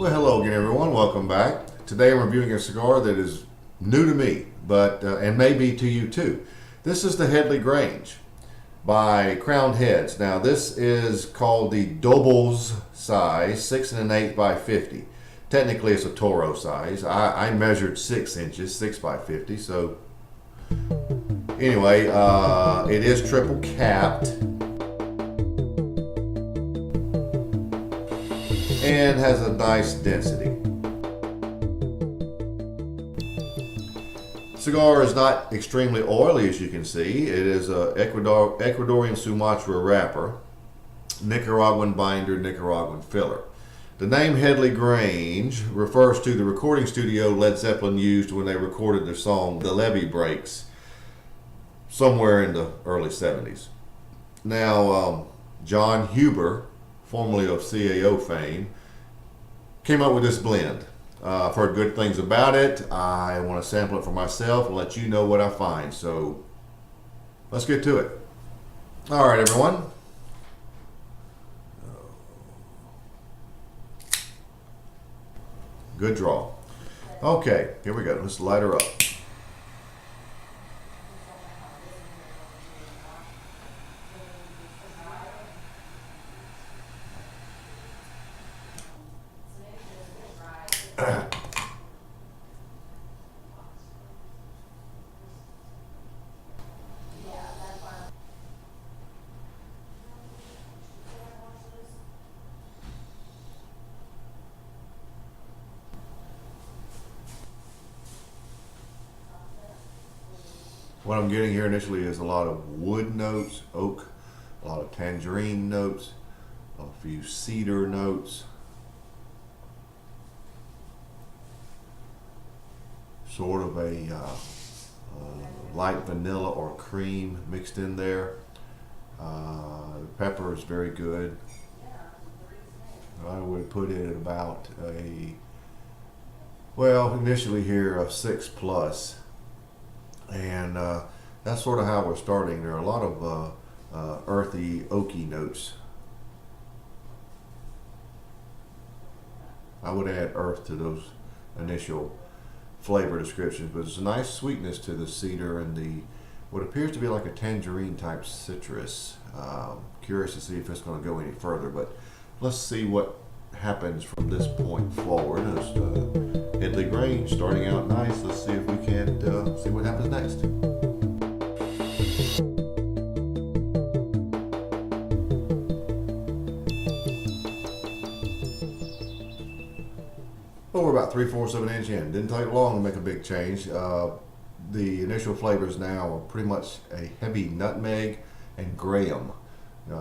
Well, hello again, everyone. Welcome back. Today I'm reviewing a cigar that is new to me, but and maybe to you too. This is the Headley Grange by Crowned Heads. Now, this is called the Dobles size, 6 1/8 by 50. Technically, it's a Toro size. I measured 6 inches, 6 by 50. So, anyway, it is triple capped and has a nice density. Cigar is not extremely oily, as you can see. It is a Ecuadorian Sumatra wrapper, Nicaraguan binder, Nicaraguan filler. The name Headley Grange refers to the recording studio Led Zeppelin used when they recorded their song The Levee Breaks somewhere in the early 70s. Now, John Huber, formerly of CAO fame, came up with this blend. I've heard good things about it. I want to sample it for myself and let you know what I find. So let's get to it. All right, everyone. Good draw. Okay, here we go. Let's light her up. What I'm getting here initially is a lot of wood notes, oak, a lot of tangerine notes, a few cedar notes, sort of a light vanilla or cream mixed in there. The pepper is very good. I would put it at about initially here a 6 plus. And that's sort of how we're starting. There are a lot of earthy, oaky notes. I would add earth to those initial flavor descriptions, but there's a nice sweetness to the cedar and the what appears to be like a tangerine type citrus. Curious to see if it's going to go any further, but let's see what happens from this point forward. It's Headley Grange starting out nice. Let's see if we can see what happens next. Well, we're about 3/4 of an inch in. Didn't take long to make a big change. The initial flavors now are pretty much a heavy nutmeg and graham,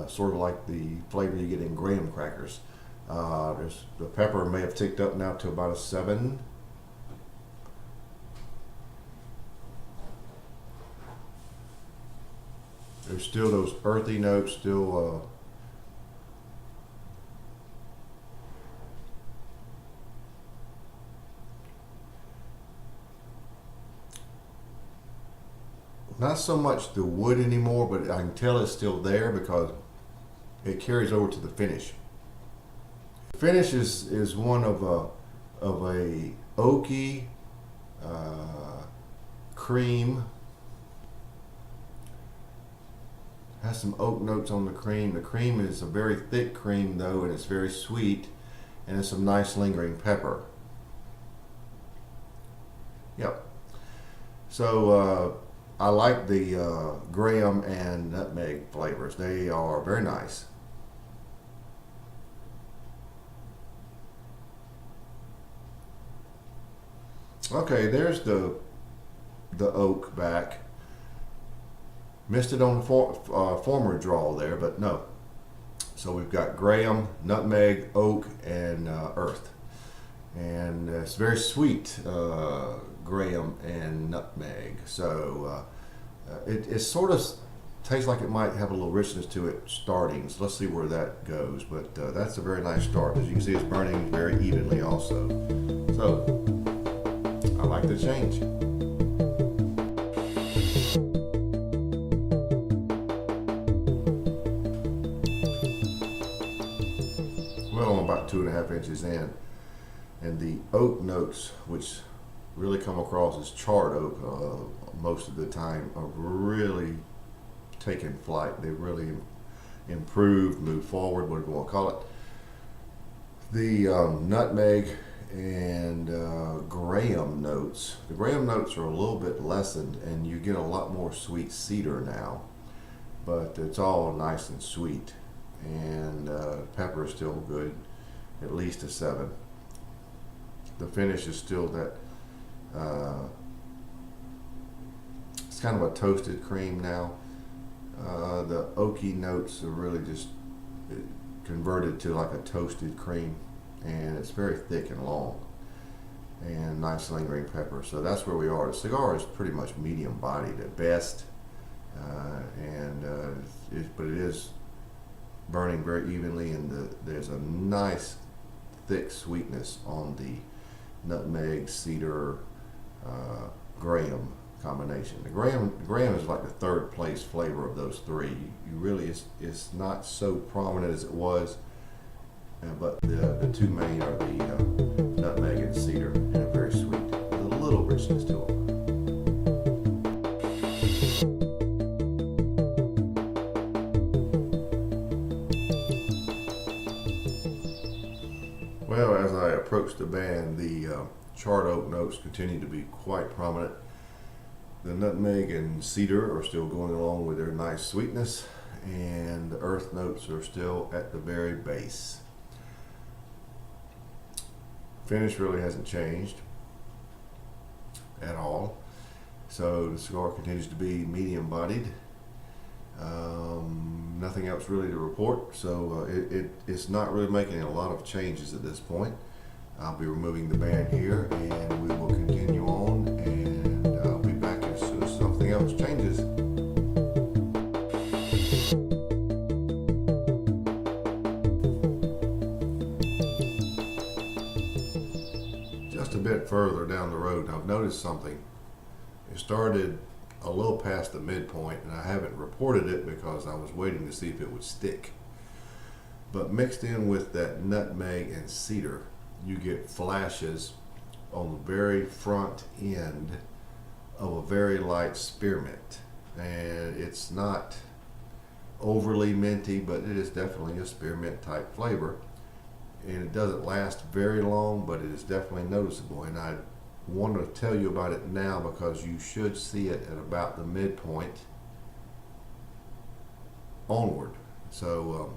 sort of like the flavor you get in graham crackers. The pepper may have ticked up now to about a 7. There's still those earthy notes, still not so much the wood anymore, but I can tell it's still there because it carries over to the finish. Finish is one of a oaky cream. Has some oak notes on the cream. The cream is a very thick cream though, and it's very sweet, and it's some nice lingering pepper. Yep. So I like the graham and nutmeg flavors. They are very nice. Okay, there's the oak back. Missed it on the former draw there, but no. So we've got graham, nutmeg, oak, and earth. And it's very sweet, graham and nutmeg. So it sort of tastes like it might have a little richness to it starting. So let's see where that goes. But that's a very nice start. As you can see, it's burning very evenly also. So I like the change. Well, I'm about 2.5 inches in. And the oak notes, which really come across as charred oak most of the time, are really taking flight. They really improved, moved forward, whatever you want to call it. The nutmeg and graham notes. The graham notes are a little bit lessened, and you get a lot more sweet cedar now, but it's all nice and sweet. And pepper is still good, at least a 7. The finish is still that it's kind of a toasted cream now. The oaky notes are really just converted to like a toasted cream, and it's very thick and long, and nice lingering pepper. So that's where we are. The cigar is pretty much medium bodied at best, but it is burning very evenly, and there's a nice thick sweetness on the nutmeg, cedar, graham combination. The graham is like the third place flavor of those three. You really, it's not so prominent as it was, but the two main are the nutmeg and cedar, and are very sweet with a little richness to them. Well, as I approach the band, the charred oak notes continue to be quite prominent. The nutmeg and cedar are still going along with their nice sweetness, and the earth notes are still at the very base. Finish really hasn't changed at all, so the cigar continues to be medium bodied. Nothing else really to report, so it's not really making a lot of changes at this point. I'll be removing the band here, and we will continue on, and I'll be back as soon as something else changes. Just a bit further down the road, I've noticed something. It started a little past the midpoint, and I haven't reported it because I was waiting to see if it would stick. But mixed in with that nutmeg and cedar, you get flashes on the very front end of a very light spearmint. And it's not overly minty, but it is definitely a spearmint type flavor. And it doesn't last very long, but it is definitely noticeable. And I want to tell you about it now because you should see it at about the midpoint onward. So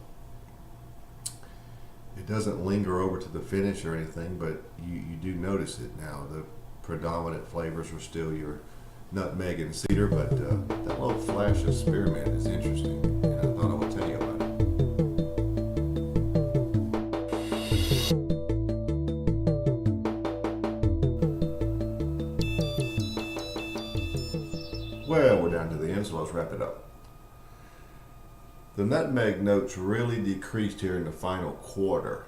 it doesn't linger over to the finish or anything, but you do notice it now. The predominant flavors are still your nutmeg and cedar, but that little flash of spearmint is interesting, and I thought I would tell you about it. Well, we're down to the end, so let's wrap it up. The nutmeg notes really decreased here in the final quarter.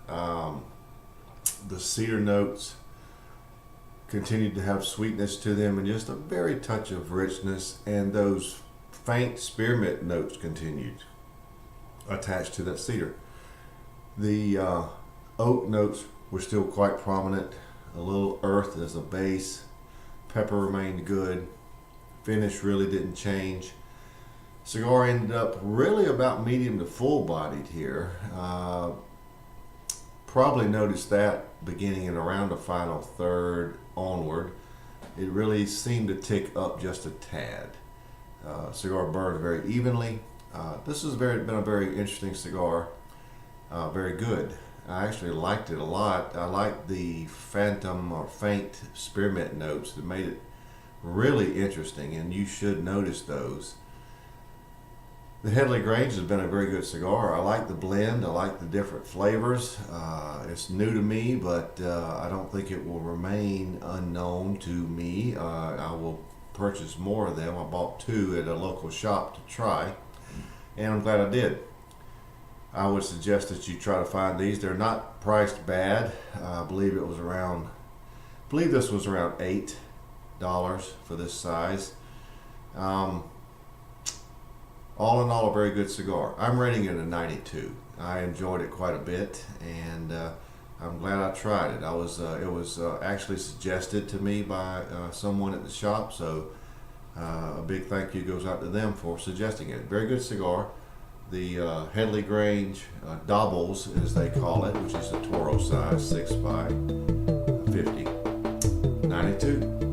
The cedar notes continued to have sweetness to them and just a very touch of richness, and those faint spearmint notes continued attached to that cedar. The oak notes were still quite prominent, a little earth as a base, pepper remained good, finish really didn't change. Cigar ended up really about medium to full bodied here. Probably noticed that beginning in around the final third onward. It really seemed to tick up just a tad. Cigar burned very evenly. This has been a very interesting cigar. Very good. I actually liked it a lot. I liked the phantom or faint spearmint notes that made it really interesting, and you should notice those. The Headley Grange has been a very good cigar. I like the blend. I like the different flavors. It's new to me, but I don't think it will remain unknown to me. I will purchase more of them. I bought 2 at a local shop to try, and I'm glad I did. I would suggest that you try to find these. They're not priced bad. I believe this was around $8 for this size. All in all, a very good cigar. I'm rating it a 92. I enjoyed it quite a bit, and I'm glad I tried it. It was actually suggested to me by someone at the shop, so a big thank you goes out to them for suggesting it. Very good cigar. The Headley Grange Dobles, as they call it, which is a Toro size 6 by 50, 92.